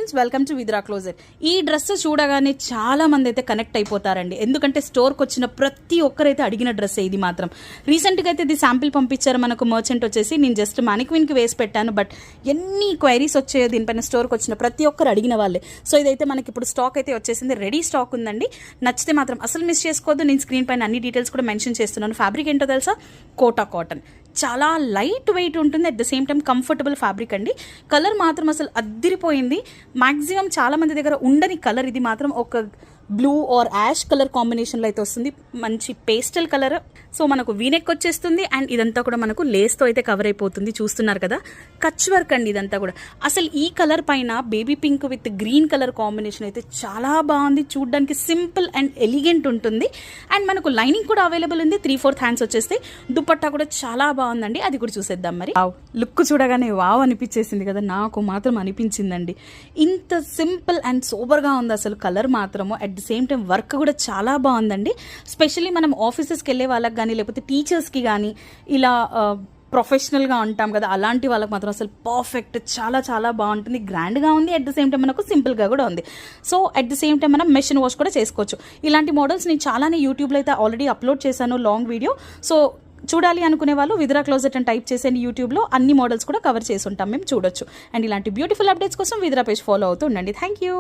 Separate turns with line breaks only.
Queens, welcome to Vidra closet. ఈ dress చూడగానే చాలా మంది అయితే కనెక్ట్ అయిపోతారండి, ఎందుకంటే స్టోర్కి వచ్చిన ప్రతి ఒక్కరైతే అడిగిన డ్రెస్ ఇది మాత్రం. రీసెంట్గా అయితే ఇది శాంపిల్ పంపించారు మనకు మర్చెంట్ వచ్చేసి. నేను జస్ట్ మానిక్విన్కి వేసి పెట్టాను, బట్ ఎన్ని క్వైరీస్ వచ్చాయో దీనిపైన. స్టోర్కి వచ్చిన ప్రతి ఒక్కరు అడిగిన వాళ్ళే. సో ఇదైతే మనకి ఇప్పుడు స్టాక్ అయితే వచ్చేసింది, రెడీ స్టాక్ ఉందండి. నచ్చితే మాత్రం అసలు మిస్ చేసుకోవద్దు. నేను స్క్రీన్ పైన అన్ని డీటెయిల్స్ కూడా మెన్షన్ చేస్తున్నాను. ఫ్యాబ్రిక్ ఏంటో తెలుసా? కోటా కాటన్. చాలా లైట్ వెయిట్ ఉంటుంది, at the same time comfortable fabric అండి. కలర్ మాత్రం అసలు అద్దిరిపోయింది. మ్యాక్సిమం చాలా మంది దగ్గర ఉండని కలర్ ఇది మాత్రం. ఒక బ్లూ ఆర్ యాష్ కలర్ కాంబినేషన్లో అయితే వస్తుంది. మంచి పేస్టల్ కలర్. సో మనకు వీనెక్ వచ్చేస్తుంది అండ్ ఇదంతా కూడా మనకు లేస్తో అయితే కవర్ అయిపోతుంది. చూస్తున్నారు కదా, కచ్ వర్క్ అండి ఇదంతా కూడా. అసలు ఈ కలర్ పైన baby pink with green colour combination అయితే చాలా బాగుంది. చూడడానికి సింపుల్ అండ్ ఎలిగెంట్ ఉంటుంది. అండ్ మనకు లైనింగ్ కూడా అవైలబుల్ ఉంది. 3/4 హ్యాండ్స్ వచ్చేస్తే. దుపట్టా కూడా చాలా బాగుందండి, అది కూడా చూసేద్దాం. మరి లుక్ చూడగానే వావ్ అనిపించేసింది కదా, నాకు మాత్రం అనిపించిందండి. ఇంత సింపుల్ అండ్ సూపర్గా ఉంది అసలు కలర్ మాత్రము. At the same time work కూడా చాలా బాగుందండి. స్పెషల్లీ మనం ఆఫీసెస్కి వెళ్ళే వాళ్ళకి కానీ, లేకపోతే టీచర్స్కి కానీ, ఇలా ప్రొఫెషనల్గా ఉంటాం కదా, అలాంటి వాళ్ళకి మాత్రం అసలు పర్ఫెక్ట్. చాలా చాలా బాగుంటుంది, గ్రాండ్గా ఉంది. అట్ ద సేమ్ టైం మనకు సింపుల్గా కూడా ఉంది. So at the same time మనం మెషిన్ వాష్ కూడా చేసుకోవచ్చు. ఇలాంటి మోడల్స్ నేను చాలానే యూట్యూబ్లో అయితే ఆల్రెడీ అప్లోడ్ చేశాను, లాంగ్ వీడియో. సో చూడాలి అనుకునే వాళ్ళు విద్రా క్లోజెట్ అని టైప్ చేసేయండి. యూట్యూబ్లో అన్ని మోడల్స్ కూడా కవర్ చేసి ఉంటాం, మేము చూడొచ్చు. అండ్ ఇలాంటి బ్యూటిఫుల్ అప్డేట్స్ కోసం విద్రా పేజ్ ఫాలో అవుతూ ఉండండి. Thank you.